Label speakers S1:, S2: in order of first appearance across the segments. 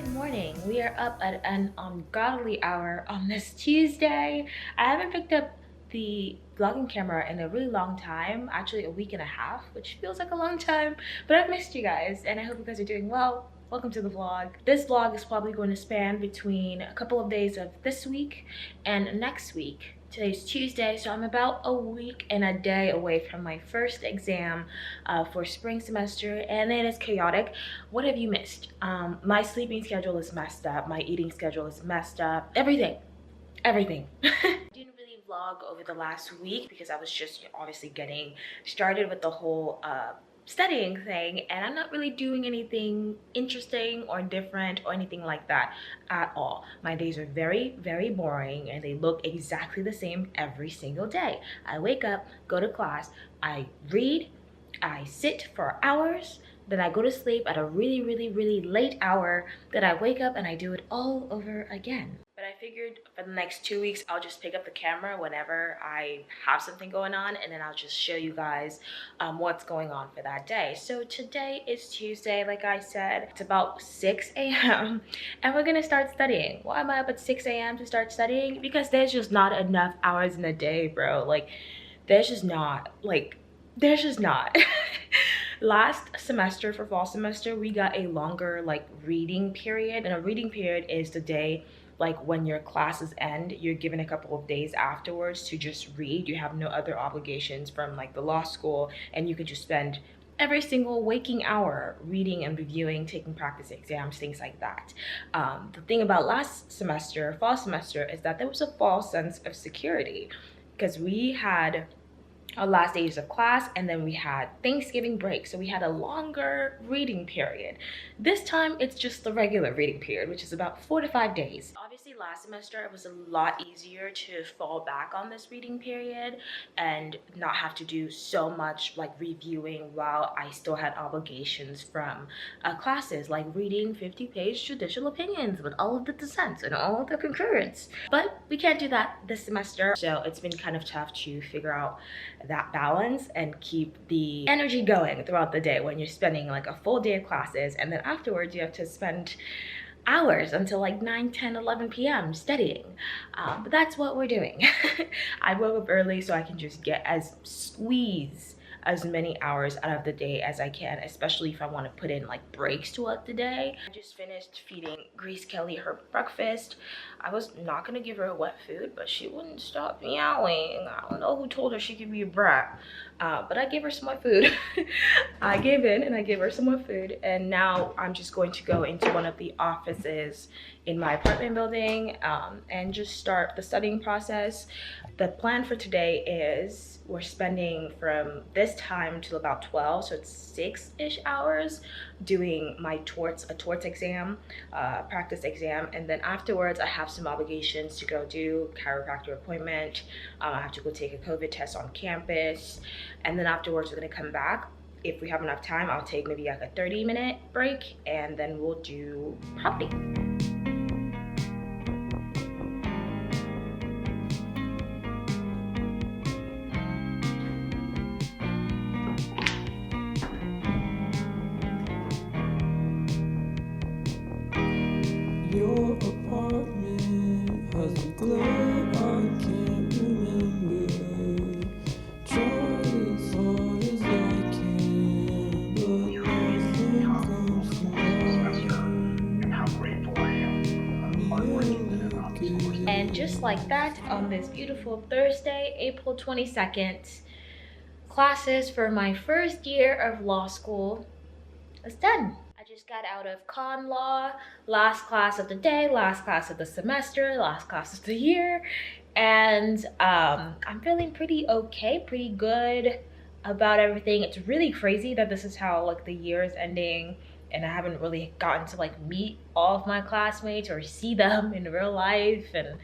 S1: Good morning. We are up at an ungodly hour on this Tuesday. I haven't picked up the vlogging camera in a really long time, actually a week and a half, which feels like a long time, but I've missed you guys and I hope you guys are doing well. Welcome to the vlog. This vlog is probably going to span between a couple of days of this week and next week. Today's Tuesday, so I'm about a week and a day away from my first exam for spring semester, and it is chaotic. What have you missed? My sleeping schedule is messed up. My eating schedule is messed up. Everything. Everything. I didn't really vlog over the last week because I was just obviously getting started with the whole studying thing, and I'm not really doing anything interesting or different or anything like that at all. My days are very, very boring and they look exactly the same every single day. I wake up, go to class, I read, I sit for hours, then I go to sleep at a really, really, really late hour, then I wake up and I do it all over again. But I figured for the next 2 weeks, I'll just pick up the camera whenever I have something going on, and then I'll just show you guys what's going on for that day. So today is Tuesday, like I said. It's about 6 a.m. and we're gonna start studying. Why am I up at 6 a.m. to start studying? Because there's just not enough hours in a day, bro. Like, there's just not. Last semester, for fall semester, we got a longer like reading period, and a reading period is the day like when your classes end, you're given a couple of days afterwards to just read. You have no other obligations from like the law school, and you can just spend every single waking hour reading and reviewing, taking practice exams, things like that. The thing about last semester, fall semester, is that there was a false sense of security because we had our last days of class, and then we had Thanksgiving break, so we had a longer reading period. This time it's just the regular reading period, which is about 4 to 5 days. Obviously last semester it was a lot easier to fall back on this reading period and not have to do so much like reviewing while I still had obligations from classes, like reading 50-page judicial opinions with all of the dissents and all of the concurrence. But we can't do that this semester, so it's been kind of tough to figure out that balance and keep the energy going throughout the day when you're spending like a full day of classes, and then afterwards you have to spend hours until like 9, 10, 11 p.m. studying. But that's what we're doing. I woke up early so I can just squeeze as many hours out of the day as I can, especially if I want to put in like breaks throughout the day. I just finished feeding Grace Kelly her breakfast. I was not gonna give her wet food, but she wouldn't stop meowing. I don't know who told her she could be a brat, but I gave her some more food. I gave in and I gave her some more food, and now I'm just going to go into one of the offices in my apartment building and just start the studying process. The plan for today is we're spending from this time till about 12, so it's 6-ish hours doing my torts exam, practice exam, and then afterwards I have some obligations to go do chiropractor appointment. I have to go take a COVID test on campus, and then afterwards we're gonna come back. If we have enough time, I'll take maybe like a 30-minute break, and then we'll do property.
S2: Your apartment has a glow I can't remember. Try as hard as I can, but nothing comes to mind.
S3: And how grateful I am for the hard work you've been on this course.
S1: And just like that, on this beautiful Thursday, April 22nd, classes for my first year of law school is done. I just got out of con law, last class of the day, last class of the semester, last class of the year, and I'm feeling pretty okay, pretty good about everything. It's really crazy that this is how like the year is ending, and I haven't really gotten to like meet all of my classmates or see them in real life, and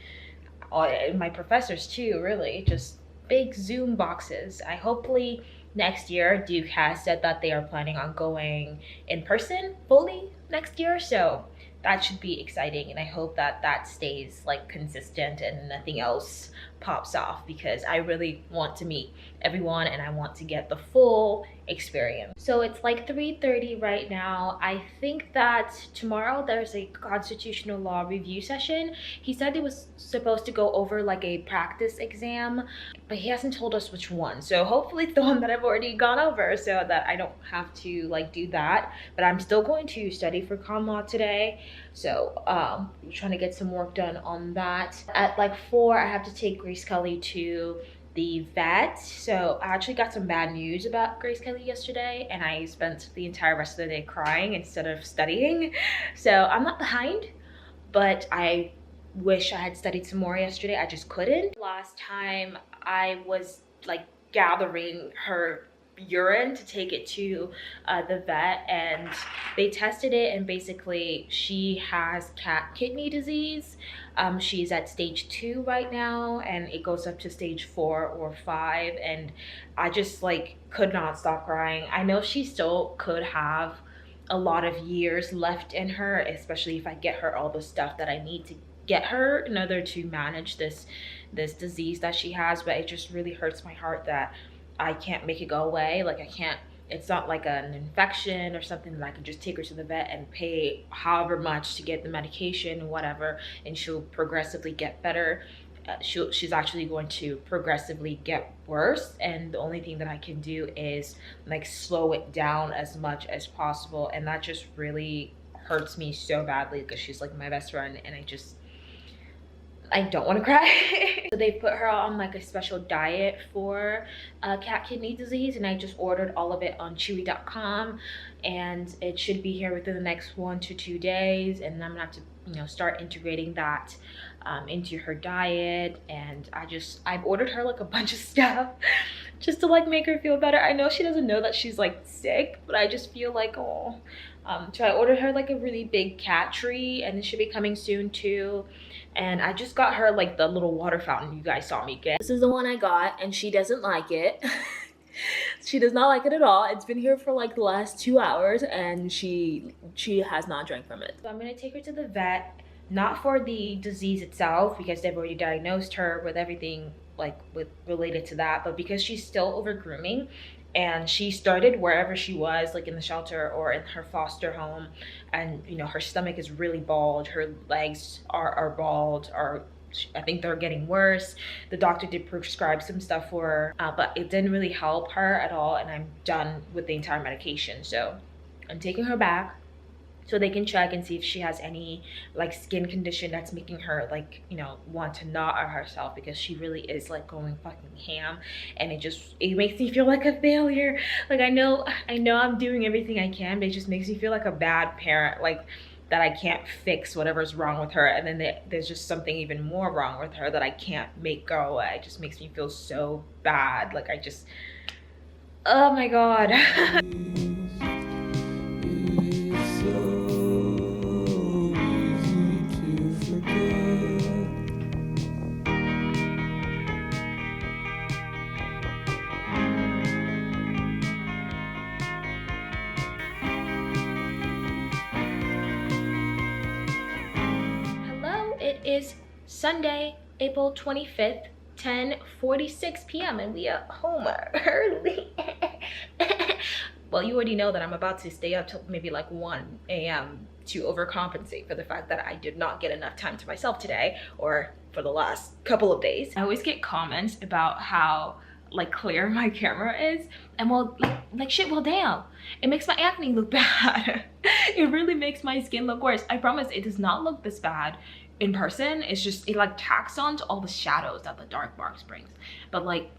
S1: my professors too, really just big Zoom boxes. I hopefully next year, Duke has said that they are planning on going in person fully next year, so that should be exciting, and I hope that that stays like consistent and nothing else pops off, because I really want to meet everyone and I want to get the full experience. So it's like 3:30 right now. I think that tomorrow there's a constitutional law review session. He said it was supposed to go over like a practice exam, but he hasn't told us which one. So hopefully it's the one that I've already gone over so that I don't have to like do that. But I'm still going to study for con law today. So I'm trying to get some work done on that. At like 4, I have to take Grace Kelly to the vet. So I actually got some bad news about Grace Kelly yesterday, and I spent the entire rest of the day crying instead of studying. So I'm not behind, but I wish I had studied some more yesterday. I just couldn't. Last time I was like gathering her urine to take it to the vet, and they tested it, and basically she has cat kidney disease. She's at stage 2 right now, and it goes up to stage 4 or 5, and I just like could not stop crying. I know she still could have a lot of years left in her, especially if I get her all the stuff that I need to get her in order to manage this disease that she has. But it just really hurts my heart that I can't make it go away. Like I can't, it's not like an infection or something that I can just take her to the vet and pay however much to get the medication or whatever, and she'll progressively get better. She's actually going to progressively get worse, and the only thing that I can do is like slow it down as much as possible, and that just really hurts me so badly because she's like my best friend, and I don't want to cry. So they put her on like a special diet for cat kidney disease, and I just ordered all of it on chewy.com, and it should be here within the next 1 to 2 days, and I'm gonna have to, you know, start integrating that into her diet. And I've ordered her like a bunch of stuff just to like make her feel better. I know she doesn't know that she's like sick, but I just feel like, oh. So I ordered her like a really big cat tree, and it should be coming soon too. And I just got her like the little water fountain you guys saw me get. This is the one I got, and she doesn't like it. She does not like it at all. It's been here for like the last 2 hours, and she has not drank from it. So I'm gonna take her to the vet, not for the disease itself because they've already diagnosed her with everything like related to that, but because she's still over grooming. And she started wherever she was, like in the shelter or in her foster home, and you know, her stomach is really bald, her legs are bald, or I think they're getting worse. The doctor did prescribe some stuff for her, but it didn't really help her at all, and I'm done with the entire medication. So I'm taking her back so they can check and see if she has any like skin condition that's making her like, you know, want to gnaw at herself, because she really is like going fucking ham, and it makes me feel like a failure. Like I know I'm doing everything I can, but it just makes me feel like a bad parent, like that I can't fix whatever's wrong with her, and then there's just something even more wrong with her that I can't make go away. It just makes me feel so bad. Like oh my god. It is Sunday, April 25th, 10:46 p.m. and we are home early. Well, you already know that I'm about to stay up till maybe like 1 a.m. to overcompensate for the fact that I did not get enough time to myself today, or for the last couple of days. I always get comments about how like clear my camera is, and well, like shit, well damn, it makes my acne look bad. It really makes my skin look worse. I promise it does not look this bad in person. It's just, it like tacks on to all the shadows that the dark box brings. But like,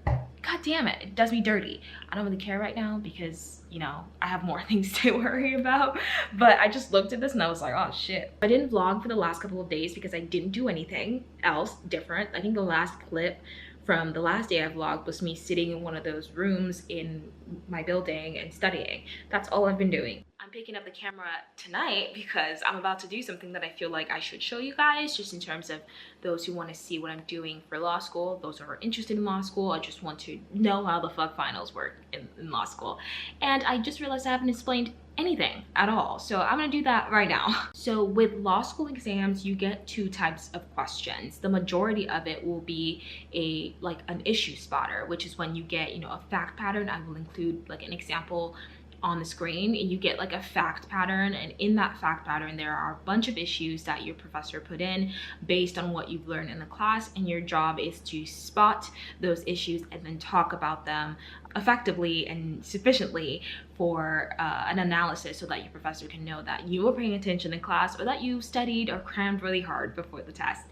S1: god damn it, it does me dirty. I don't really care right now because, you know, I have more things to worry about. But I just looked at this and I was like, oh shit. I didn't vlog for the last couple of days because I didn't do anything else different. I think the last clip from the last day I vlogged was me sitting in one of those rooms in my building and studying. That's all I've been doing. I'm I'm picking up the camera tonight because I'm about to do something that I feel like I should show you guys, just in terms of those who want to see what I'm doing for law school, those who are interested in law school, I just want to know how the fuck finals work in law school. And I just realized I haven't explained anything at all, so I'm gonna do that right now. So with law school exams, you get two types of questions. The majority of it will be an issue spotter, which is when you get, you know, a fact pattern. I will include like an example on the screen, and you get like a fact pattern, and in that fact pattern there are a bunch of issues that your professor put in based on what you've learned in the class, and your job is to spot those issues and then talk about them effectively and sufficiently for an analysis, so that your professor can know that you were paying attention in class, or that you studied or crammed really hard before the test.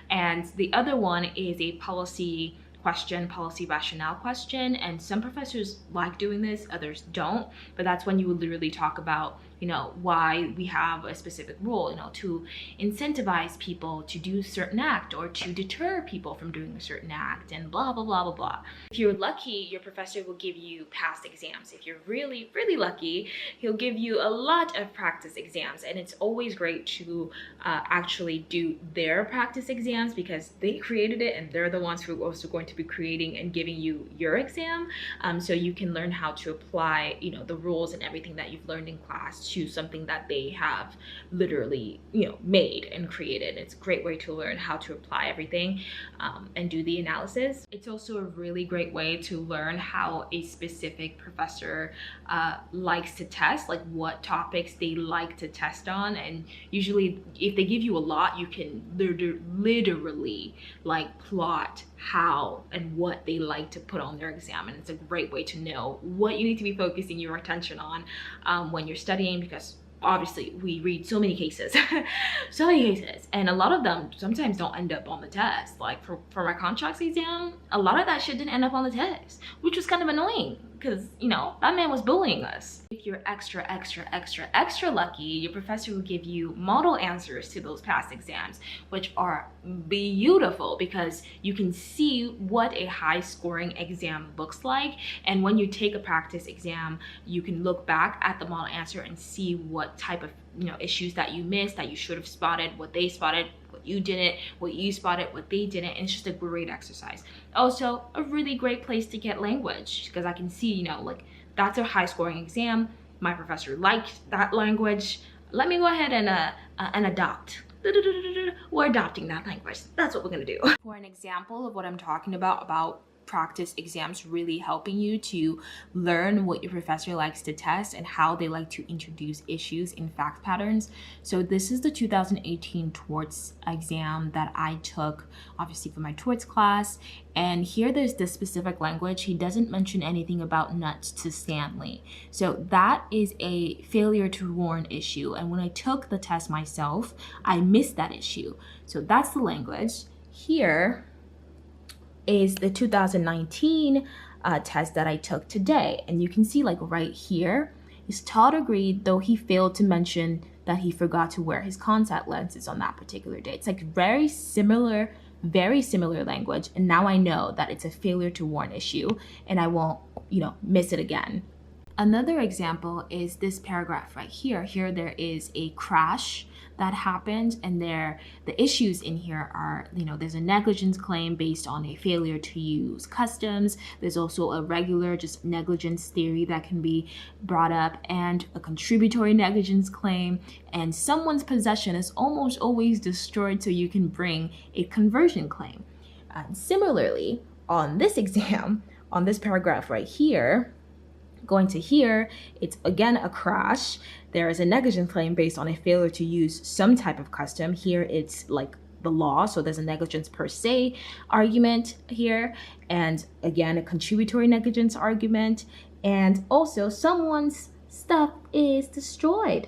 S1: And the other one is a policy question, policy rationale question, and some professors like doing this, others don't, but that's when you would literally talk about, you know, why we have a specific rule, you know, to incentivize people to do a certain act, or to deter people from doing a certain act, and blah blah blah blah blah. If you're lucky, your professor will give you past exams. If you're really lucky, he'll give you a lot of practice exams, and it's always great to actually do their practice exams, because they created it and they're the ones who are also going to be creating and giving you your exam, so you can learn how to apply, you know, the rules and everything that you've learned in class to something that they have literally, you know, made and created. It's a great way to learn how to apply everything and do the analysis. It's also a really great way to learn how a specific professor likes to test, like what topics they like to test on. And usually if they give you a lot, you can literally like plot how and what they like to put on their exam, and it's a great way to know what you need to be focusing your attention on when you're studying, because obviously we read so many cases and a lot of them sometimes don't end up on the test. Like for my contracts exam, a lot of that shit didn't end up on the test, which was kind of annoying, because, you know, that man was bullying us. If you're extra lucky, your professor will give you model answers to those past exams, which are beautiful, because you can see what a high scoring exam looks like. And when you take a practice exam, you can look back at the model answer and see what type of, you know, issues that you missed, that you should have spotted, what they spotted, what you didn't, what you spotted, what they didn't. And it's just a great exercise. Also a really great place to get language, because I can see, you know, like that's a high scoring exam, my professor liked that language, let me go ahead and adopt. We're adopting that language. That's what we're gonna do. For an example of what I'm talking about practice exams really helping you to learn what your professor likes to test and how they like to introduce issues in fact patterns. So this is the 2018 torts exam that I took, obviously for my torts class. And here there's this specific language. He doesn't mention anything about nuts to Stanley. So that is a failure to warn issue. And when I took the test myself, I missed that issue. So that's the language. Here is the 2019 test that I took today. And you can see, like right here, is Todd agreed, though he failed to mention that he forgot to wear his contact lenses on that particular day. It's like very similar language. And now I know that it's a failure to warn issue, and I won't, you know, miss it again. Another example is this paragraph right here. Here there is a crash that happened, and the issues in here are, you know, there's a negligence claim based on a failure to use customs. There's also a regular just negligence theory that can be brought up, and a contributory negligence claim, and someone's possession is almost always destroyed, so you can bring a conversion claim. And similarly, on this exam, on this paragraph right here, going to here, it's again a crash. There is a negligence claim based on a failure to use some type of custom. Here it's like the law, so there's a negligence per se argument here, and again a contributory negligence argument, and also someone's stuff is destroyed,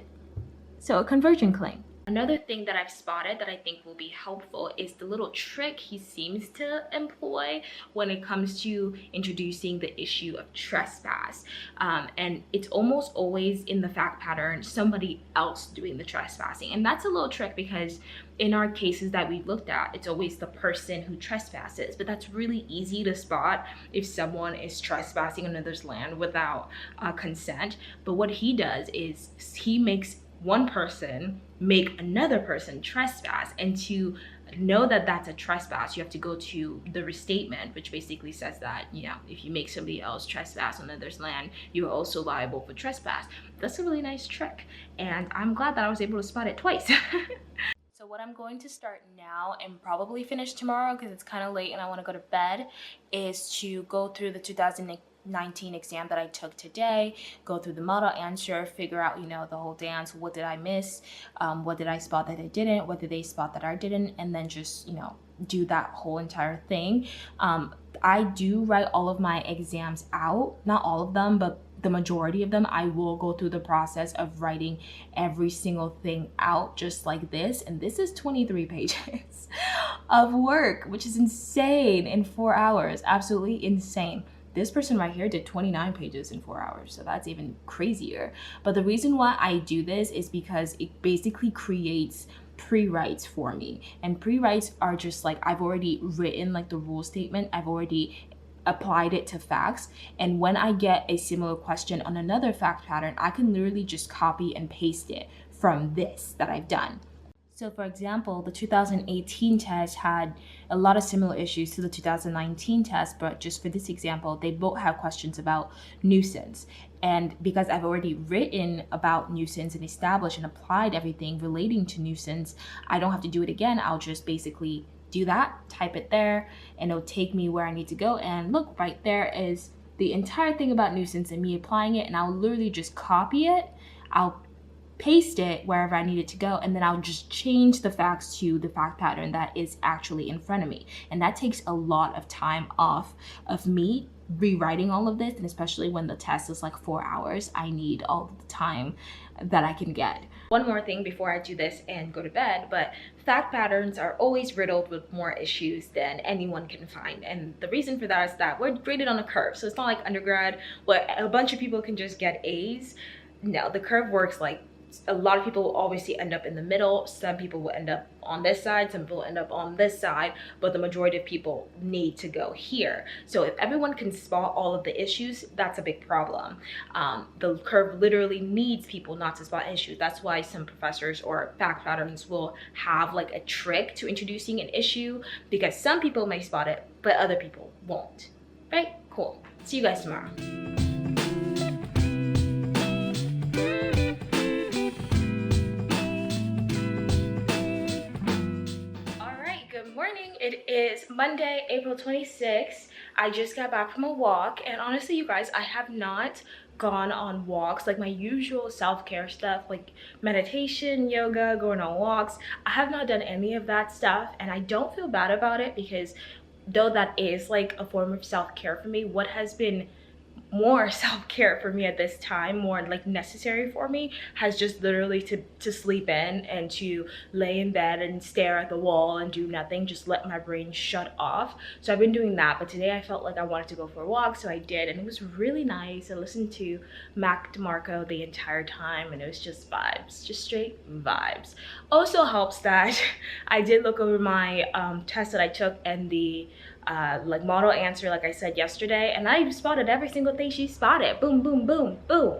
S1: so a conversion claim. Another thing that I've spotted that I think will be helpful is the little trick he seems to employ when it comes to introducing the issue of trespass. And it's almost always in the fact pattern somebody else doing the trespassing. And that's a little trick because in our cases that we looked at, it's always the person who trespasses. But that's really easy to spot if someone is trespassing another's land without consent. But what he does is he makes one person make another person trespass, and to know that that's a trespass you have to go to the restatement, which basically says that, you know, if you make somebody else trespass on another's land, you're also liable for trespass. That's a really nice trick, and I'm glad that I was able to spot it twice. So what I'm going to start now and probably finish tomorrow because it's kind of late and I want to go to bed is to go through the 2019 exam that I took today, go through the model answer, figure out, you know, the whole dance. What did I miss? What did I spot that I didn't? What did they spot that I didn't? And then just, you know, do that whole entire thing. I do write all of my exams out, not all of them, but the majority of them. I will go through the process of writing every single thing out just like this. And this is 23 pages of work, which is insane in 4 hours. Absolutely insane. This person right here did 29 pages in 4 hours, so that's even crazier. But the reason why I do this is because it basically creates pre-writes for me. And pre-writes are just like, I've already written like the rule statement, I've already applied it to facts, and when I get a similar question on another fact pattern, I can literally just copy and paste it from this that I've done. So for example, the 2018 test had a lot of similar issues to the 2019 test, but just for this example, they both have questions about nuisance. And because I've already written about nuisance and established and applied everything relating to nuisance, I don't have to do it again. I'll just basically do that, type it there, and it'll take me where I need to go. And look, right there is the entire thing about nuisance and me applying it, and I'll literally just copy it. I'll paste it wherever I need it to go, and then I'll just change the facts to the fact pattern that is actually in front of me. And that takes a lot of time off of me rewriting all of this, and especially when the test is like 4 hours, I need all the time that I can get. One more thing before I do this and go to bed, but fact patterns are always riddled with more issues than anyone can find. And the reason for that is that we're graded on a curve. So it's not like undergrad where a bunch of people can just get A's. No, the curve works like a lot of people will obviously end up in the middle. Some people will end up on this side, some people will end up on this side, but the majority of people need to go here. So if everyone can spot all of the issues, that's a big problem. The curve literally needs people not to spot issues. That's why some professors or fact patterns will have like a trick to introducing an issue, because some people may spot it, but other people won't. Right? Cool. See you guys tomorrow. It is Monday, April 26th. I just got back from a walk, and honestly, you guys, I have not gone on walks like my usual self-care stuff like meditation, yoga, going on walks. I have not done any of that stuff, and I don't feel bad about it because though that is like a form of self-care for me, what has been more self-care for me at this time, more like necessary for me, has just literally to sleep in and to lay in bed and stare at the wall and do nothing, just let my brain shut off. So I've been doing that, but today I felt like I wanted to go for a walk, so I did, and it was really nice. I listened to Mac DeMarco the entire time, and it was just vibes, just straight vibes. Also helps that I did look over my test that I took and the like model answer, like I said yesterday, and I spotted every single thing she spotted. Boom, boom, boom, boom.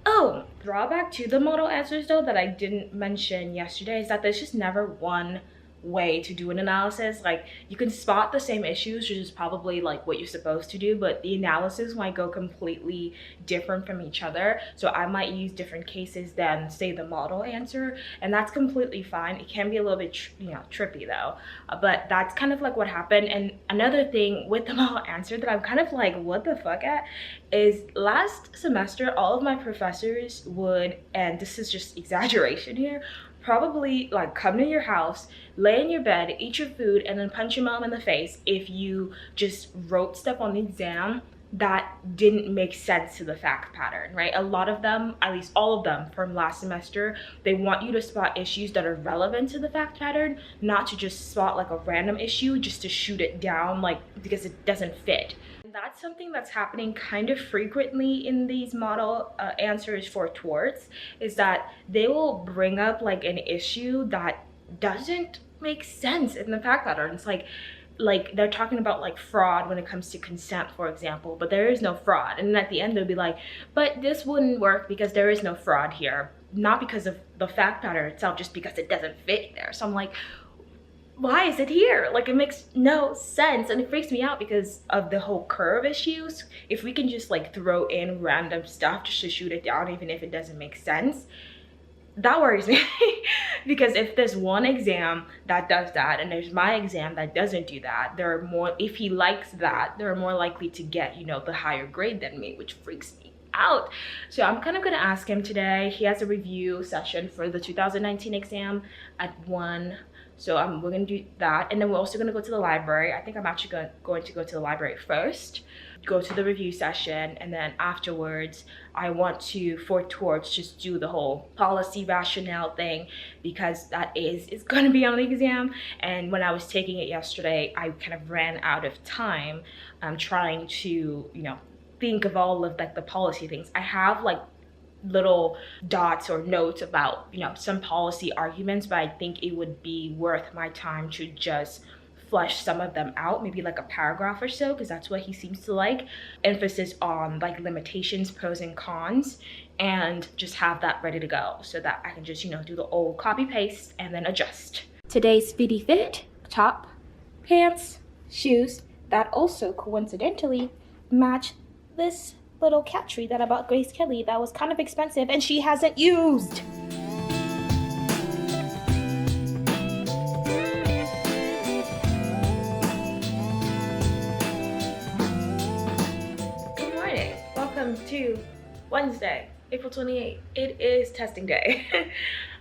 S1: Oh, drawback to the model answers though that I didn't mention yesterday is that there's just never one way to do an analysis. Like, you can spot the same issues, which is probably like what you're supposed to do, but the analysis might go completely different from each other. So I might use different cases than say the model answer, and that's completely fine. It can be a little bit trippy though, but that's kind of like what happened. And another thing with the model answer that I'm kind of like, what the fuck at, is last semester all of my professors would, and this is just exaggeration here, probably like come to your house, lay in your bed, eat your food, and then punch your mom in the face if you just wrote stuff on the exam that didn't make sense to the fact pattern, right? A lot of them, at least all of them from last semester, they want you to spot issues that are relevant to the fact pattern, not to just spot like a random issue just to shoot it down like because it doesn't fit. That's something that's happening kind of frequently in these model answers for torts, is that they will bring up like an issue that doesn't make sense in the fact pattern. It's like they're talking about like fraud when it comes to consent, for example, but there is no fraud. And then at the end they'll be like, but this wouldn't work because there is no fraud here, not because of the fact pattern itself, just because it doesn't fit there. So I'm like, why is it here? Like, it makes no sense. And it freaks me out because of the whole curve issues. If we can just like throw in random stuff just to shoot it down, even if it doesn't make sense, that worries me. Because if there's one exam that does that and there's my exam that doesn't do that, there are more, if he likes that, they're more likely to get, you know, the higher grade than me, which freaks me out. So I'm kind of gonna ask him today. He has a review session for the 2019 exam at 1. So we're gonna do that, and then we're also gonna go to the library. I think I'm actually going to go to the library first, go to the review session, and then afterwards I want to, for torts, just do the whole policy rationale thing, because that is gonna be on the exam. And when I was taking it yesterday, I kind of ran out of time trying to, you know, think of all of like the policy things. I have like little dots or notes about, you know, some policy arguments, but I think it would be worth my time to just flesh some of them out, maybe like a paragraph or so, because that's what he seems to like. Emphasis on like limitations, pros and cons, and just have that ready to go so that I can just, you know, do the old copy paste and then adjust. Today's fitty fit: top, pants, shoes that also coincidentally match this little cat tree that I bought Grace Kelly that was kind of expensive and she hasn't used. Good morning. Welcome to Wednesday, April 28th. It is testing day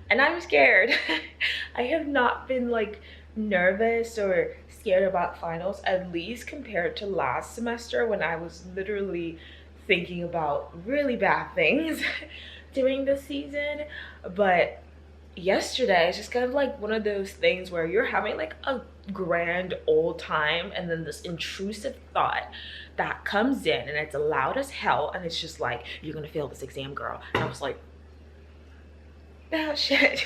S1: and I'm scared. I have not been like nervous or scared about finals, at least compared to last semester when I was literally thinking about really bad things during the season. But yesterday it's just kind of like one of those things where you're having like a grand old time, and then this intrusive thought that comes in and it's loud as hell, and it's just like, you're gonna fail this exam, girl. And I was like, oh shit.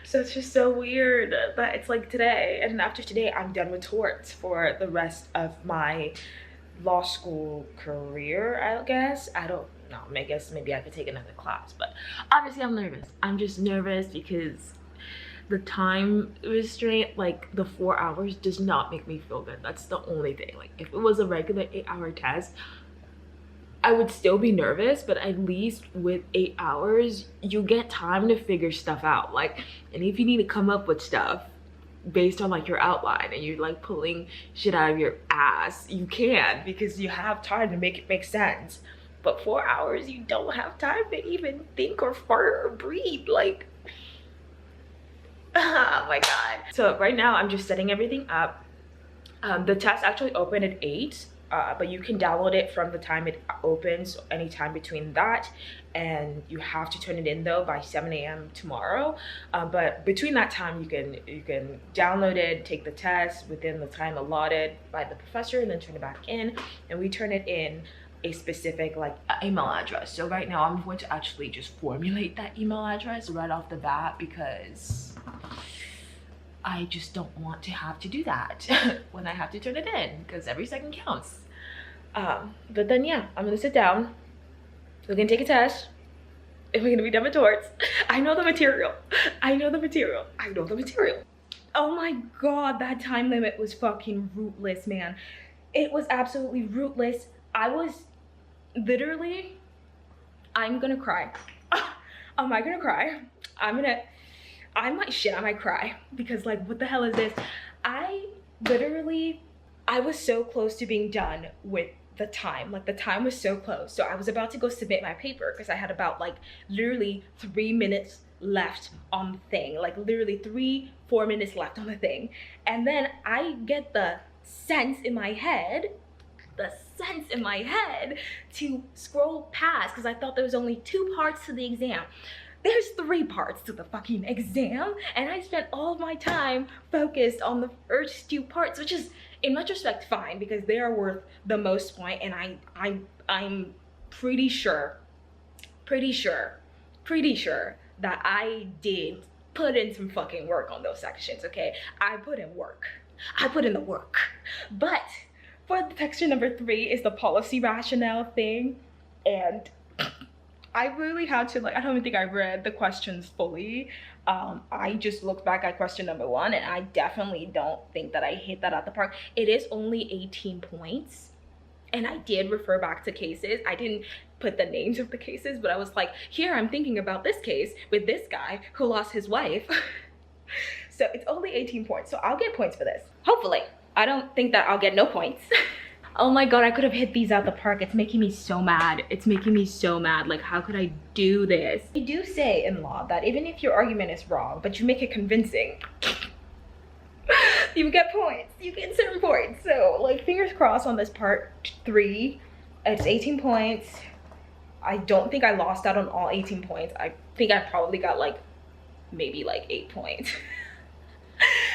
S1: So it's just so weird that it's like today, and after today I'm done with torts for the rest of my law school career, I guess. I don't know, I guess maybe I could take another class, but obviously I'm nervous. I'm just nervous because the time restraint, like the 4 hours, does not make me feel good. That's the only thing. Like if it was a regular 8-hour test, I would still be nervous, but at least with 8 hours you get time to figure stuff out. Like, and if you need to come up with stuff based on like your outline and you're like pulling shit out of your ass, you can, because you have time to make it make sense. But 4 hours, you don't have time to even think or fart or breathe. Like, oh my god. So right now I'm just setting everything up. The test actually opened at 8, but you can download it from the time it opens, anytime between that, and you have to turn it in though by 7 a.m. tomorrow. But between that time you can download it, take the test within the time allotted by the professor, and then turn it back in, and we turn it in a specific like email address. So right now I'm going to actually just formulate that email address right off the bat, because I just don't want to have to do that when I have to turn it in, because every second counts. But then yeah, I'm gonna sit down, we're gonna take a test, and we're gonna be done with torts. I know the material. I know the material. I know the material. Oh my god, that time limit was fucking rootless, man. It was absolutely rootless. I was literally, I'm gonna cry. Am I gonna cry? I might shit, I might cry, because like, what the hell is this? I was so close to being done with the time. Like the time was so close. So I was about to go submit my paper because I had about like literally 3 minutes left on the thing. Like literally 3-4 minutes left on the thing. And then I get the sense in my head the sense in my head to scroll past because I thought there was only 2 parts to the exam. There's 3 parts to the fucking exam, and I spent all of my time focused on the first 2 parts, which is in retrospect fine because they are worth the most point, and I'm pretty sure that I did put in some fucking work on those sections, okay? I put in the work. But for the section number 3 is the policy rationale thing, and I really had to, like, I don't even think I read the questions fully. I just looked back at question number 1, and I definitely don't think that I hit that at the park. It is only 18 points, and I did refer back to cases. I didn't put the names of the cases, but I was like, here, I'm thinking about this case with this guy who lost his wife. So it's only 18 points, so I'll get points for this. Hopefully. I don't think that I'll get no points. Oh my god, I could have hit these out the park. It's making me so mad. It's making me so mad. Like, how could I do this? They do say in law that even if your argument is wrong, but you make it convincing, you get points. You get certain points. So, like, fingers crossed on this part 3. It's 18 points. I don't think I lost out on all 18 points. I think I probably got, like, maybe, like, 8 points.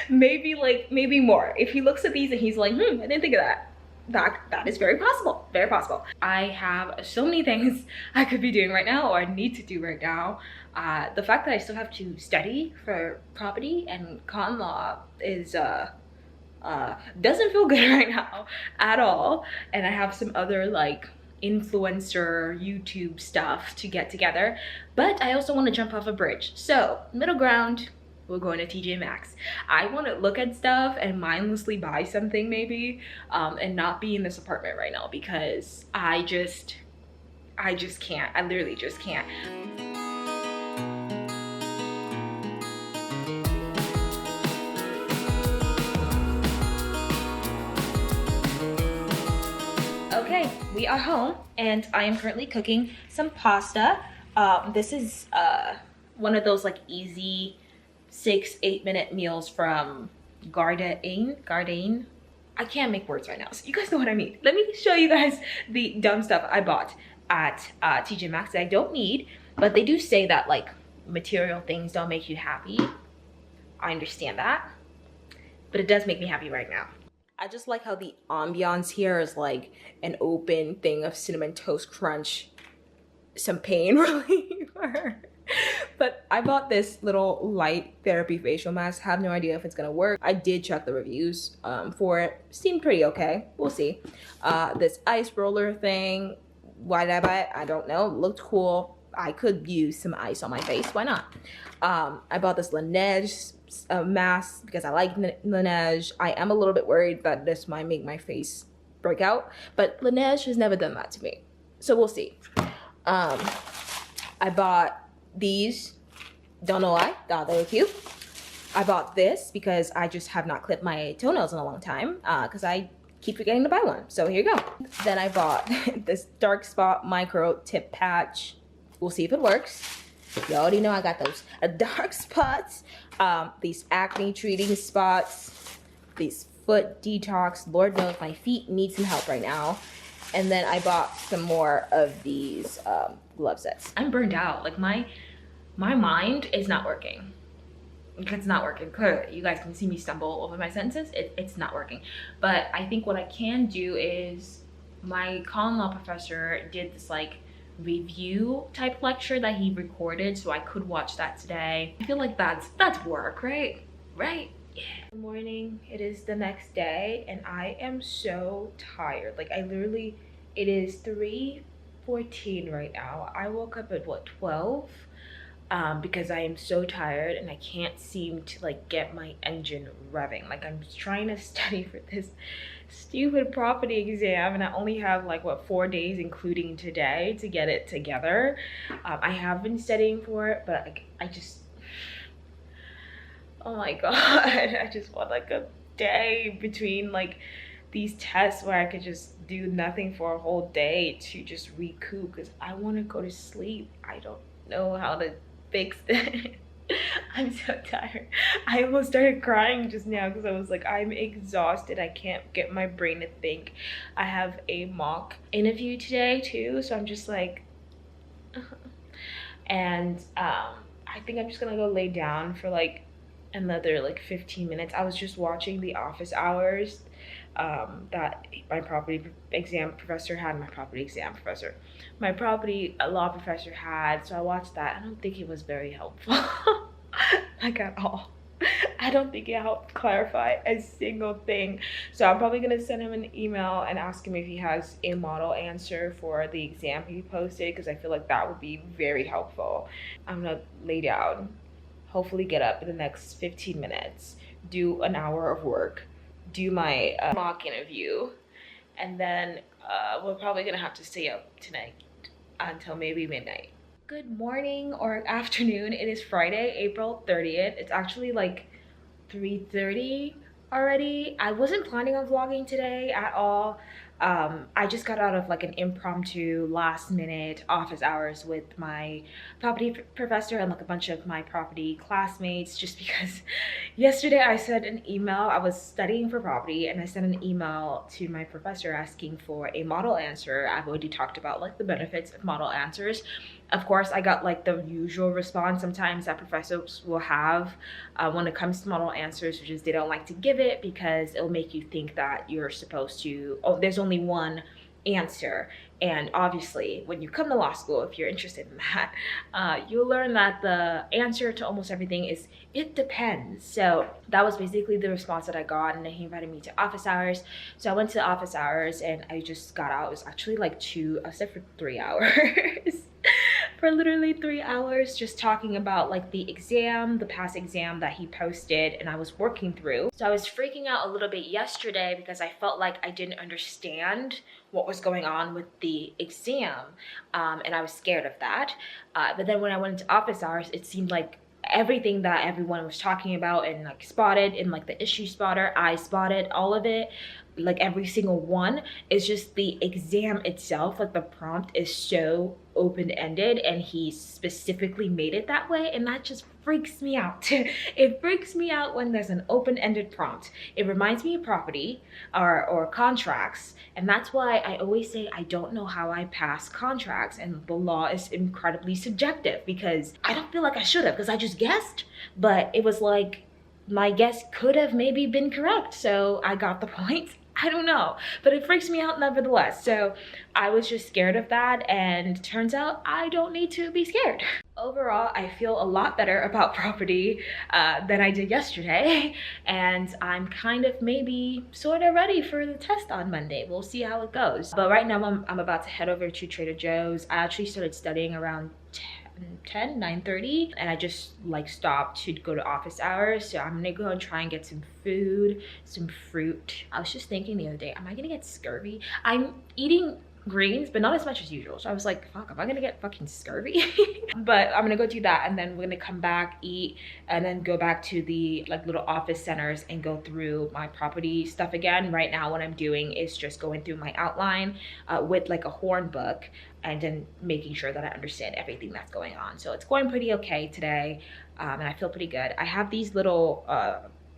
S1: maybe more. If he looks at these and he's like, I didn't think of that. That is very possible. Very possible. I have so many things I could be doing right now, or I need to do right now. The fact that I still have to study for property and con law is doesn't feel good right now at all. And I have some other, like, influencer YouTube stuff to get together, but I also want to jump off a bridge. So middle ground, we're going to TJ Maxx. I want to look at stuff and mindlessly buy something maybe, and not be in this apartment right now because I just can't. I literally just can't. Okay, we are home and I am currently cooking some pasta. This is one of those, like, easy 6-8 minute meals from Gardein. I can't make words right now, so you guys know what I mean. Let me show you guys the dumb stuff I bought at TJ Maxx that I don't need, but they do say that, like, material things don't make you happy. I understand that, but it does make me happy right now. I just like how the ambiance here is like an open thing of Cinnamon Toast Crunch, some pain reliever. But I bought this little light therapy facial mask. Have no idea if it's gonna work. I did check the reviews for it. Seemed pretty okay. We'll see. This ice roller thing, why did I buy it? I don't know. Looked cool. I could use some ice on my face. Why not? I bought this Laneige mask because I like Laneige. I am a little bit worried that this might make my face break out, but Laneige has never done that to me. So we'll see. I bought these. Don't know why. Thought they were cute. I bought this because I just have not clipped my toenails in a long time because I keep forgetting to buy one. So here you go. Then I bought this dark spot micro tip patch. We'll see if it works. You already know I got those dark spots, these acne treating spots, these foot detox. Lord knows my feet need some help right now. And then I bought some more of these glove sets. I'm burned out. Like, my mind is not working. It's not working. Clearly, you guys can see me stumble over my sentences. It's not working. But I think what I can do is, my con law professor did this, like, review type lecture that he recorded, so I could watch that today. I feel like that's work, right? Yeah. Good morning. It is the next day and I am so tired. Like, I literally, it is 3:14 right now. I woke up at what, 12? Because I am so tired and I can't seem to, like, get my engine revving. Like, I'm trying to study for this stupid property exam and I only have, like, what, 4 days including today to get it together. I have been studying for it, but I just, oh my god, I just want, like, a day between, like, these tests where I could just do nothing for a whole day to just recoup because I want to go to sleep. I don't know how to fix it. I'm so tired. I almost started crying just now because I was like, I'm exhausted. I can't get my brain to think. I have a mock interview today too, so I'm just like, and I think I'm just gonna go lay down for like another like 15 minutes. I was just watching the office hours that my property exam professor had. My property law professor had, so I watched that. I don't think it was very helpful. Like at all. I don't think it helped clarify a single thing. So I'm probably gonna send him an email and ask him if he has a model answer for the exam he posted, because I feel like that would be very helpful. I'm gonna lay down, hopefully get up in the next 15 minutes, do an hour of work, do my mock interview, and then we're probably gonna have to stay up tonight until maybe midnight. Good morning or afternoon. It is Friday, April 30th. It's actually like 3:30 already. I wasn't planning on vlogging today at all. I just got out of like an impromptu last minute office hours with my property professor and like a bunch of my property classmates, just because yesterday I sent an email. I was studying for property and I sent an email to my professor asking for a model answer. I've already talked about like the benefits of model answers. Of course, I got like the usual response sometimes that professors will have when it comes to model answers, which is they don't like to give it because it'll make you think that you're supposed to, oh, there's only one answer. And obviously, when you come to law school, if you're interested in that, you'll learn that the answer to almost everything is it depends. So that was basically the response that I got, and then he invited me to office hours. So I went to office hours and I just got out. It was actually like I was there for 3 hours. For literally 3 hours, just talking about like the exam, the past exam that he posted and I was working through. So I was freaking out a little bit yesterday because I felt like I didn't understand what was going on with the exam, and I was scared of that. But then when I went into office hours, it seemed like everything that everyone was talking about and like spotted in like the issue spotter, I spotted all of it, like every single one. Is just the exam itself, like the prompt is so open-ended and he specifically made it that way, and that just freaks me out. It freaks me out when there's an open-ended prompt. It reminds me of property or contracts, and that's why I always say I don't know how I pass contracts, and the law is incredibly subjective because I don't feel like I should have, because I just guessed, but it was like my guess could have maybe been correct, so I got the points. I don't know, but it freaks me out nevertheless. So I was just scared of that, and turns out I don't need to be scared. Overall, I feel a lot better about property than I did yesterday, and I'm kind of maybe sort of ready for the test on Monday. We'll see how it goes. But right now I'm about to head over to Trader Joe's. I actually started studying around 9:30, and I just like stopped to go to office hours, so I'm gonna go and try and get some food, some fruit. I was just thinking the other day, am I gonna get scurvy? I'm eating greens, but not as much as usual, so I was like, fuck, am I gonna get fucking scurvy? But I'm gonna go do that, and then we're gonna come back, eat, and then go back to the like little office centers and go through my property stuff again. Right now what I'm doing is just going through my outline with like a horn book, and then making sure that I understand everything that's going on. So it's going pretty okay today, and I feel pretty good. I have these little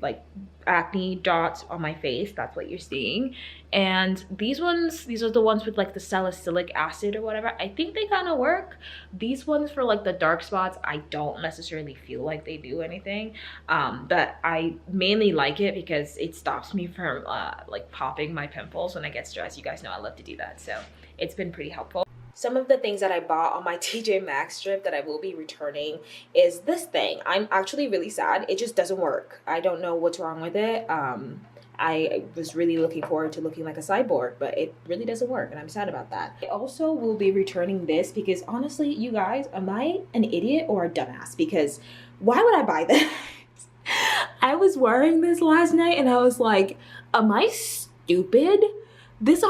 S1: like acne dots on my face. That's what you're seeing. And these are the ones with like the salicylic acid or whatever. I think they kind of work. These ones for like the dark spots, I don't necessarily feel like they do anything, but I mainly like it because it stops me from like popping my pimples when I get stressed. You guys know I love to do that, so it's been pretty helpful. Some of the things that I bought on my TJ Maxx trip that I will be returning is this thing. I'm actually really sad. It just doesn't work. I don't know what's wrong with it. I was really looking forward to looking like a cyborg, but it really doesn't work, and I'm sad about that. I also will be returning this because honestly, you guys, am I an idiot or a dumbass? Because why would I buy this? I was wearing this last night and I was like, am I stupid? It's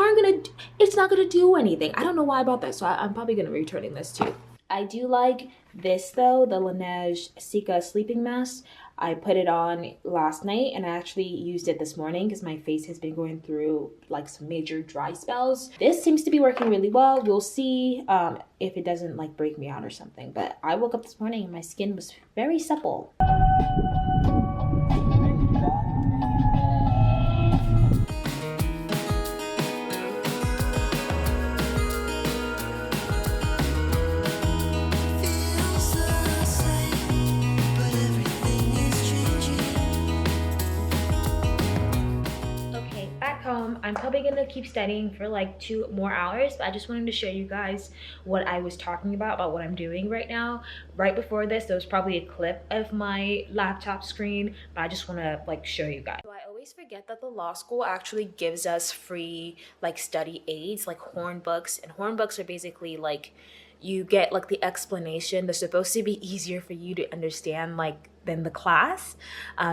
S1: not gonna do anything. I don't know why I bought this, so I'm probably gonna be returning this too. I do like This though, the Laneige Sika sleeping mask, I put it on last night and I actually used it this morning because my face has been going through like some major dry spells. This seems to be working really well. We'll see if it doesn't like break me out or something. But I woke up this morning and my skin was very supple. Home. I'm probably gonna keep studying for like 2 more hours, but I just wanted to show you guys what I was talking about what I'm doing right now. Right before this, there was probably a clip of my laptop screen, but I just want to like show you guys. So I always forget that the law school actually gives us free like study aids, like horn books, and horn books are basically like you get like the explanation. They're supposed to be easier for you to understand like than the class.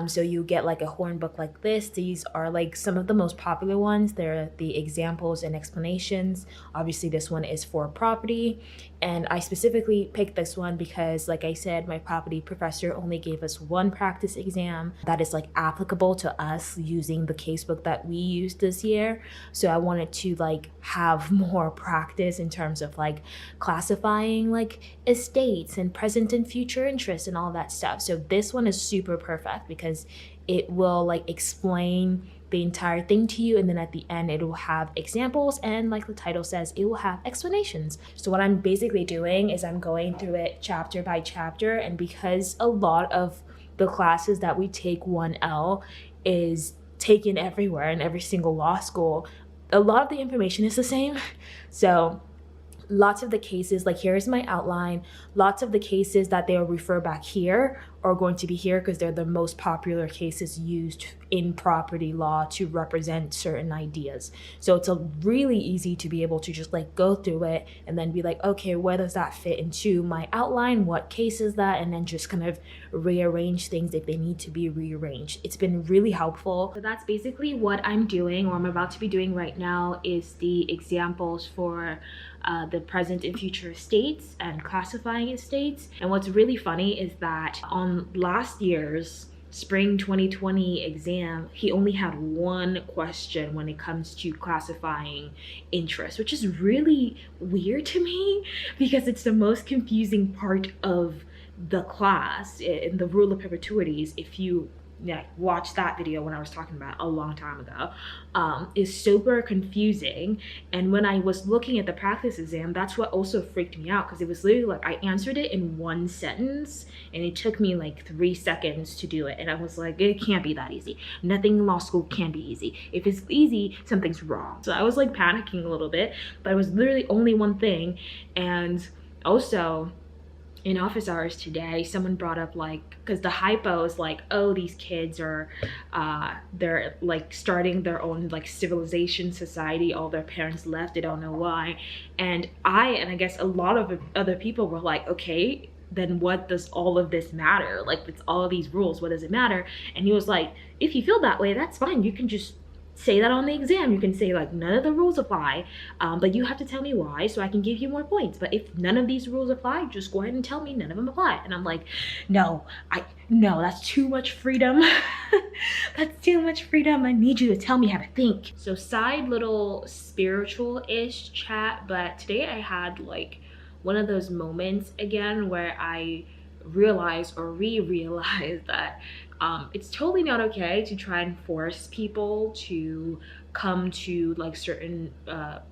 S1: So you get like a horn book like this. These are like some of the most popular ones. They're the examples and explanations. Obviously this one is for property, and I specifically picked this one because like I said, my property professor only gave us one practice exam that is like applicable to us using the casebook that we used this year. So I wanted to like have more practice in terms of like classifying like estates and present and future interest and all that stuff. So this one is super perfect because it will like explain the entire thing to you, and then at the end it will have examples, and like the title says, it will have explanations. So what I'm basically doing is I'm going through it chapter by chapter, and because a lot of the classes that we take 1L is taken everywhere in every single law school, a lot of the information is the same. So lots of the cases, like here's my outline, lots of the cases that they'll refer back here are going to be here because they're the most popular cases used in property law to represent certain ideas. So it's a really easy to be able to just like go through it and then be like, okay, where does that fit into my outline? What case is that? And then just kind of rearrange things if they need to be rearranged. It's been really helpful. So that's basically what I'm doing, or I'm about to be doing right now, is the examples for the present and future estates and classifying estates. And what's really funny is that on last year's spring 2020 exam, he only had one question when it comes to classifying interest, which is really weird to me because it's the most confusing part of the class in the rule of perpetuities. If you watch that video when I was talking about a long time ago, is super confusing. And when I was looking at the practice exam, that's what also freaked me out, because it was literally like I answered it in one sentence and it took me like 3 seconds to do it, and I was like, it can't be that easy. Nothing in law school can be easy. If it's easy, something's wrong. So I was like panicking a little bit, but it was literally only one thing. And also in office hours today, someone brought up like, because the hypo is like, oh, these kids are they're like starting their own like civilization society, all their parents left, they don't know why. And I guess a lot of other people were like, okay, then what does all of this matter? Like, it's all of these rules, what does it matter? And he was like, if you feel that way, that's fine. You can just say that on the exam. You can say like none of the rules apply, but you have to tell me why so I can give you more points. But if none of these rules apply, just go ahead and tell me none of them apply. And I'm like, no, that's too much freedom. That's too much freedom. I need you to tell me how to think. So side little spiritual-ish chat, but today I had like one of those moments again where I realized or re-realized that it's totally not okay to try and force people to come to like certain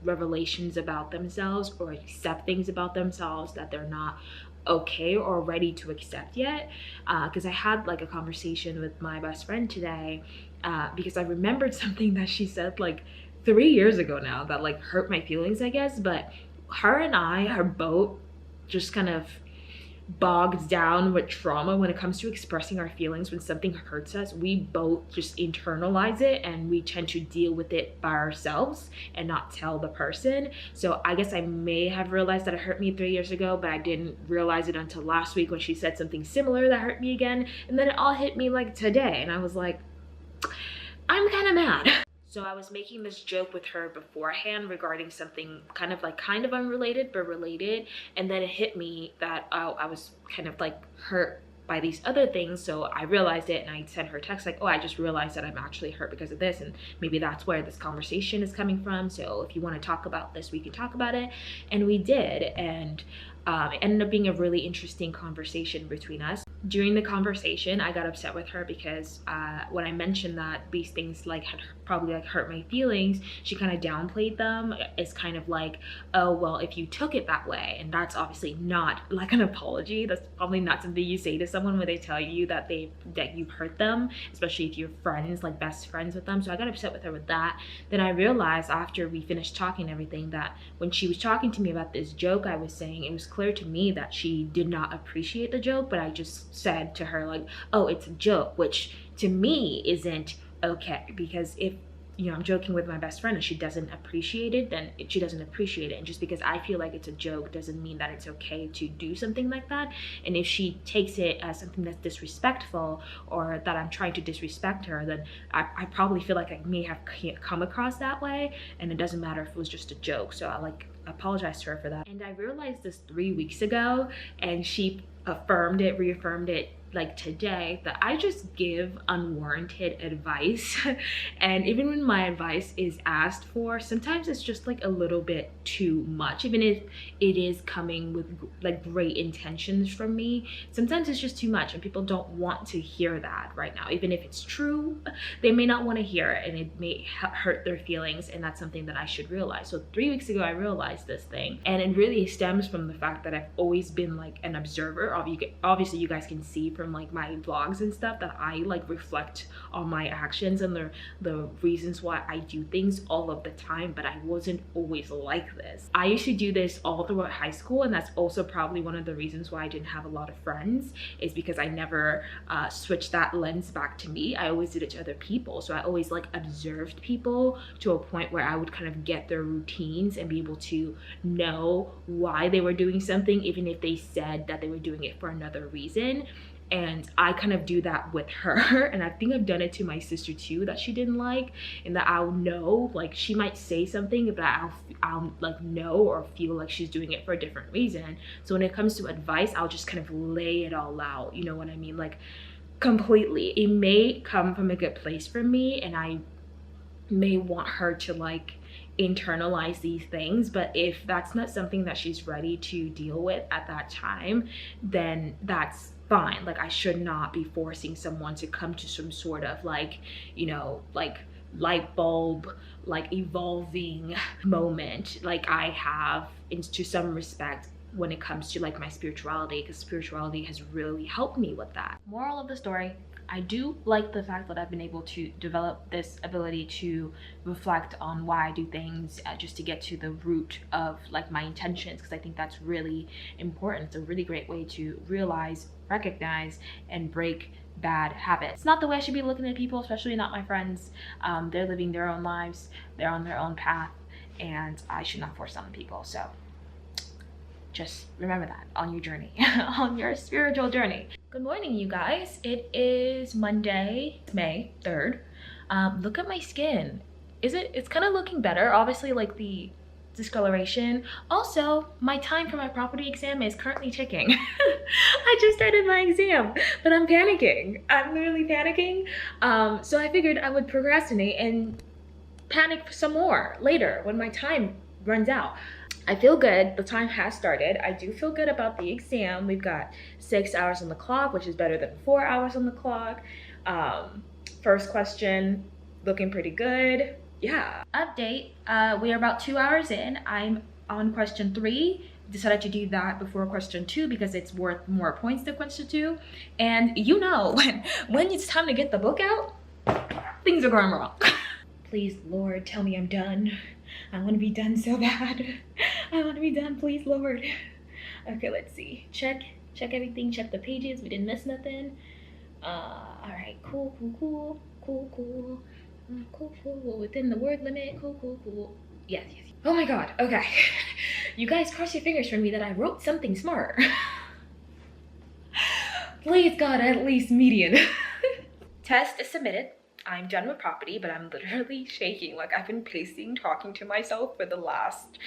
S1: revelations about themselves or accept things about themselves that they're not okay or ready to accept yet. Because I had like a conversation with my best friend today because I remembered something that she said like 3 years ago now that like hurt my feelings, I guess. But her and I are both just kind of bogged down with trauma when it comes to expressing our feelings. When something hurts us, we both just internalize it and we tend to deal with it by ourselves and not tell the person. So I guess I may have realized that it hurt me 3 years ago, but I didn't realize it until last week when she said something similar that hurt me again. And then it all hit me like today, and I was like, I'm kind of mad. So I was making this joke with her beforehand regarding something kind of unrelated but related, and then it hit me that I was kind of like hurt by these other things. So I realized it and I sent her a text like, oh, I just realized that I'm actually hurt because of this, and maybe that's where this conversation is coming from. So if you want to talk about this, we can talk about it. And we did, and it ended up being a really interesting conversation between us. During the conversation, I got upset with her because when I mentioned that these things like had probably like hurt my feelings, she kind of downplayed them. It's kind of like, oh, well, if you took it that way, and that's obviously not like an apology. That's probably not something you say to someone when they tell you that you've hurt them, especially if you're friends, like best friends with them. So I got upset with her with that. Then I realized after we finished talking and everything that when she was talking to me about this joke I was saying, it was clear to me that she did not appreciate the joke, but I just said to her like, oh, it's a joke, which to me isn't okay, because if I'm joking with my best friend and she doesn't appreciate it, then she doesn't appreciate it. And just because I feel like it's a joke doesn't mean that it's okay to do something like that. And if she takes it as something that's disrespectful or that I'm trying to disrespect her, then I probably feel like I may have come across that way, and it doesn't matter if it was just a joke. So I apologized to her for that. And I realized this 3 weeks ago, and she reaffirmed it like today, that I just give unwarranted advice. And even when my advice is asked for, sometimes it's just like a little bit too much. Even if it is coming with like great intentions from me, sometimes it's just too much and people don't want to hear that right now. Even if it's true, they may not want to hear it, and it may hurt their feelings, and that's something that I should realize. So 3 weeks ago I realized this thing, and it really stems from the fact that I've always been like an observer. Obviously you guys can see from like my vlogs and stuff that I like reflect on my actions and the reasons why I do things all of the time, but I wasn't always like this. I used to do this all throughout high school, and that's also probably one of the reasons why I didn't have a lot of friends, is because I never switched that lens back to me. I always did it to other people. So I always like observed people to a point where I would kind of get their routines and be able to know why they were doing something, even if they said that they were doing it for another reason. And I kind of do that with her, and I think I've done it to my sister too, that she didn't like, and that I'll know, like she might say something that I'll like know or feel like she's doing it for a different reason. So when it comes to advice, I'll just kind of lay it all out, you know what I mean, like completely. It may come from a good place for me, and I may want her to like internalize these things, but if that's not something that she's ready to deal with at that time, then that's fine. Like I should not be forcing someone to come to some sort of like, like light bulb, like evolving moment like I have into some respect when it comes to like my spirituality, because spirituality has really helped me with that. Moral of the story, I do like the fact that I've been able to develop this ability to reflect on why I do things, just to get to the root of like my intentions, because I think that's really important. It's a really great way to realize, recognize, and break bad habits. It's not the way I should be looking at people, especially not my friends. They're living their own lives, they're on their own path, and I should not force on people. So just remember that on your journey, on your spiritual journey. Good morning, you guys. It is Monday, May 3rd. Look at my skin. It's kind of looking better. Obviously, like the discoloration. Also, my time for my property exam is currently ticking. I just started my exam, but I'm panicking. I'm literally panicking. So I figured I would procrastinate and panic some more later when my time runs out. I feel good. The time has started. I do feel good about the exam. We've got 6 hours on the clock, which is better than 4 hours on the clock. First question, looking pretty good. Yeah. Update, we are about 2 hours in. I'm on question 3. Decided to do that before question 2 because it's worth more points than question 2. And you know, when it's time to get the book out, things are going wrong. Please, Lord, tell me I'm done. I want to be done so bad. I want to be done, please, Lord. Okay, let's see. Check everything. Check the pages. We didn't miss nothing. All right. Cool. Within the word limit. Cool. Yes. Oh my God. Okay. You guys cross your fingers for me that I wrote something smart. Please, God, at least median. Test is submitted. I'm done with property, but I'm literally shaking. Like, I've been pacing, talking to myself for the last,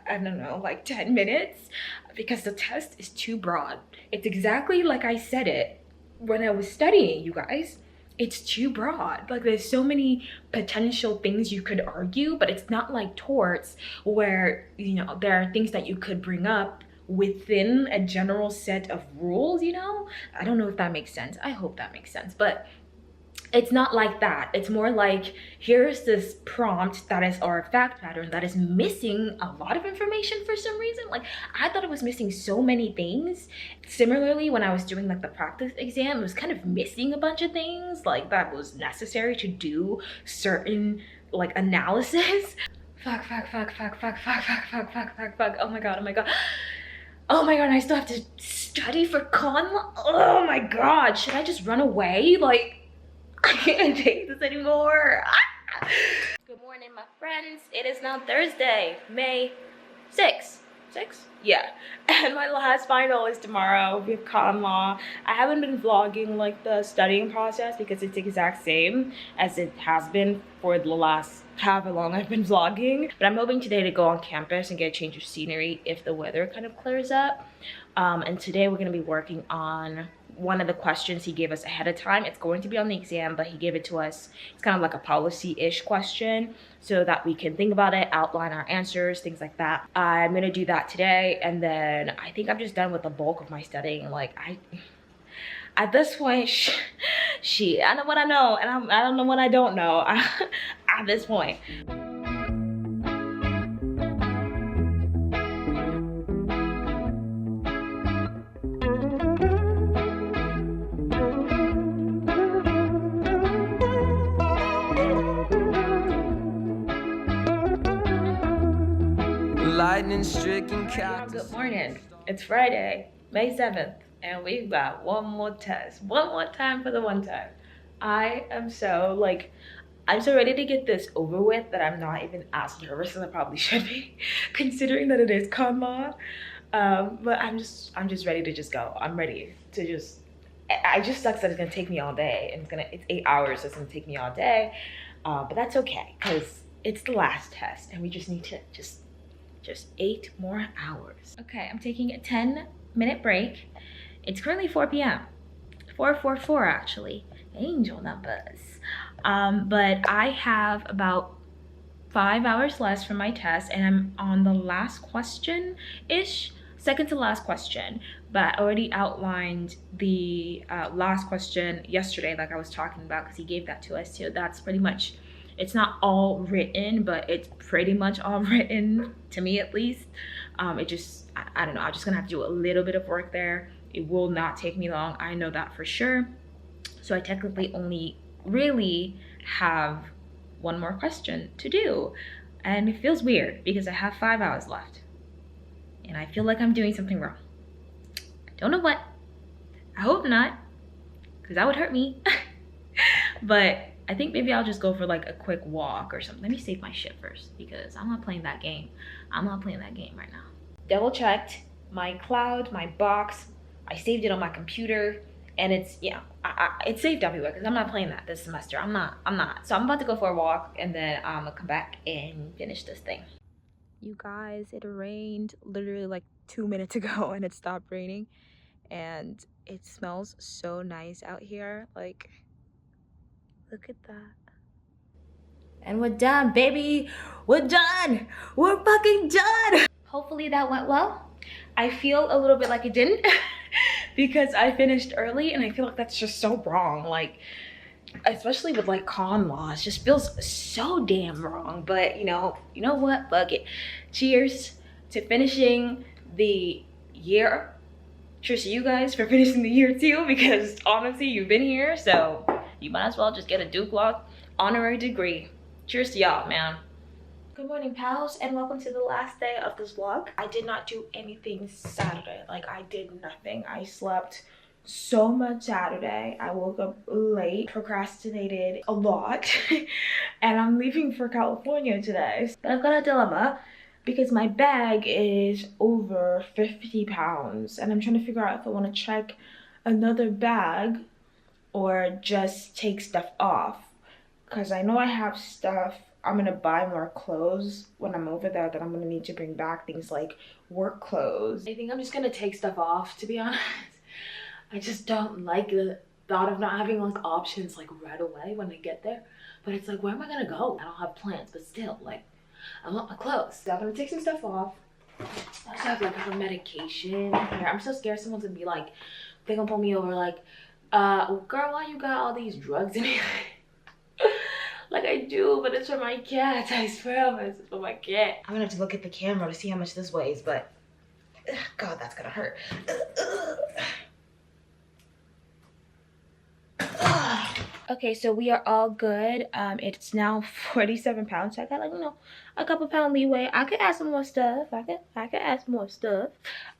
S1: I don't know, like 10 minutes because the test is too broad. It's exactly like I said it when I was studying, you guys. It's too broad. Like, there's so many potential things you could argue, but it's not like torts where, you know, there are things that you could bring up within a general set of rules, you know? I don't know if that makes sense. I hope that makes sense. But it's not like that. It's more like, here's this prompt that is, or fact pattern that is missing a lot of information for some reason. Like, I thought it was missing so many things. Similarly, when I was doing like the practice exam, it was kind of missing a bunch of things like that was necessary to do certain like analysis. Fuck. Oh my god. Oh my god, I still have to study for con law. Oh my god, should I just run away? Like, I can't take this anymore. Good morning, my friends. It is now Thursday, May 6th. 6th? Yeah. And my last final is tomorrow with con law. I haven't been vlogging like the studying process because it's the exact same as it has been for the last however long I've been vlogging. But I'm hoping today to go on campus and get a change of scenery if the weather kind of clears up. And today we're gonna be working on one of the questions he gave us ahead of time. It's going to be on the exam, but he gave it to us. It's kind of like a policy-ish question so that we can think about it, outline our answers, things like that. I'm gonna do that today, and then I think I'm just done with the bulk of my studying. Like, at this point, I know what I know, and I don't know what I don't know at this point.
S2: Lightning stricken
S1: Good morning. It's Friday, May 7th, and we've got one more test. One more time for the one time. I am so like, I'm so ready to get this over with that I'm not even as nervous as I probably should be, considering that it is con law. But I'm just ready to just go. I'm ready to just. I just sucks that it's gonna take me all day, and it's 8 hours, so it's gonna take me all day. But that's okay, cause it's the last test, and we just need to just 8 more hours. Okay, I'm taking a 10-minute break. It's currently 4 p.m. 444 actually, angel numbers. But I have about 5 hours left for my test, and I'm on the last question-ish, second to last question. But I already outlined the last question yesterday, like I was talking about, because he gave that to us too. That's pretty much, it's not all written, but it's pretty much all written, to me at least. It just, I don't know, I'm just gonna have to do a little bit of work there. It will not take me long, I know that for sure. So I technically only really have one more question to do. And it feels weird because I have 5 hours left. And I feel like I'm doing something wrong. I don't know what. I hope not, because that would hurt me. But I think maybe I'll just go for like a quick walk or something. Let me save my shit first because I'm not playing that game. I'm not playing that game right now. Double checked my cloud, my box. I saved it on my computer, and it's, yeah, it's saved everywhere because I'm not playing that this semester. I'm not. So I'm about to go for a walk, and then I'm gonna come back and finish this thing. You guys, it rained literally like 2 minutes ago, and it stopped raining, and it smells so nice out here. Like, look at that. And we're done, baby. We're done. We're fucking done. Hopefully that went well. I feel a little bit like it didn't because I finished early, and I feel like that's just so wrong. Like, especially with like con law, it just feels so damn wrong. But you know what? Fuck it. Cheers to finishing the year. Cheers to you guys for finishing the year too, because honestly, you've been here, so you might as well just get a Duke Law honorary degree. Cheers to y'all, man. Good morning, pals, and welcome to the last day of this vlog. I did not do anything Saturday. Like, I did nothing. I slept so much Saturday. I woke up late, procrastinated a lot, and I'm leaving for California today. But I've got a dilemma because my bag is over 50 pounds, and I'm trying to figure out if I want to check another bag or just take stuff off. because I know I have stuff. I'm gonna buy more clothes when I'm over there that I'm gonna need to bring back, things like work clothes. I think I'm just gonna take stuff off, to be honest. I just don't like the thought of not having like options like right away when I get there. But it's like, where am I gonna go? I don't have plans, but still, like, I want my clothes. So I'm gonna take some stuff off. I also have like her medication here. I'm so scared someone's gonna be like, they're gonna pull me over like, girl, why you got all these drugs in here? Like I do, but it's for my cat. I swear it's for my cat. I'm gonna have to look at the camera to see how much this weighs, but God, that's gonna hurt. Okay, so we are all good. It's now 47 pounds. So I got like, you know, a couple pound leeway. I could add some more stuff. I could add some more stuff.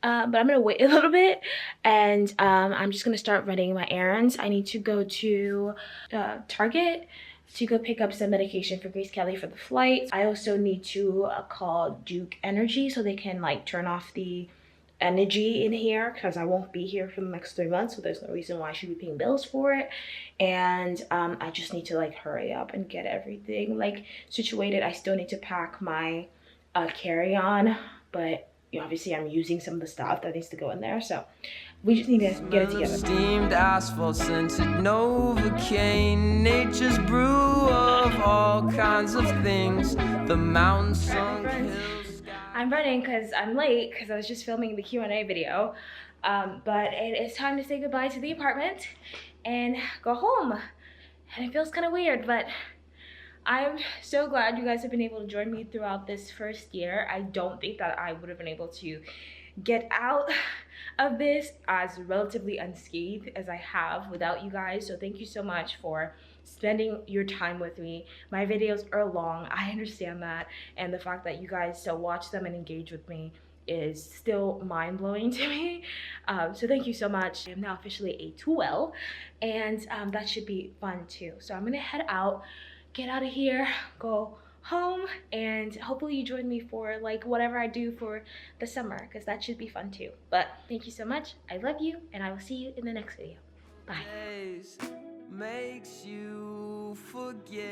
S1: But I'm gonna wait a little bit, and I'm just gonna start running my errands. I need to go to Target to go pick up some medication for Grace Kelly for the flight. I also need to call Duke Energy so they can like turn off the energy in here because I won't be here for the next 3 months, so there's no reason why I should be paying bills for it. And I just need to like hurry up and get everything like situated. I still need to pack my carry-on, but you know, obviously I'm using some of the stuff that needs to go in there, so we just need to get it together.
S2: Steamed asphalt, scented Novocaine, nature's brew of all kinds of things. The mountains sunk hills.
S1: I'm running because I'm late because I was just filming the Q&A video, but it is time to say goodbye to the apartment and go home. And it feels kind of weird, but I'm so glad you guys have been able to join me throughout this first year. I don't think that I would have been able to get out of this as relatively unscathed as I have without you guys. So thank you so much for spending your time with me. My videos are long, I understand that, and the fact that you guys still watch them and engage with me is still mind-blowing to me. So thank you so much. I'm now officially a 2L, and that should be fun too. So I'm gonna head out, get out of here, go home, and hopefully you join me for like whatever I do for the summer, because that should be fun too. But thank you so much. I love you, and I will see you in the next video. Bye.
S2: Makes you forget.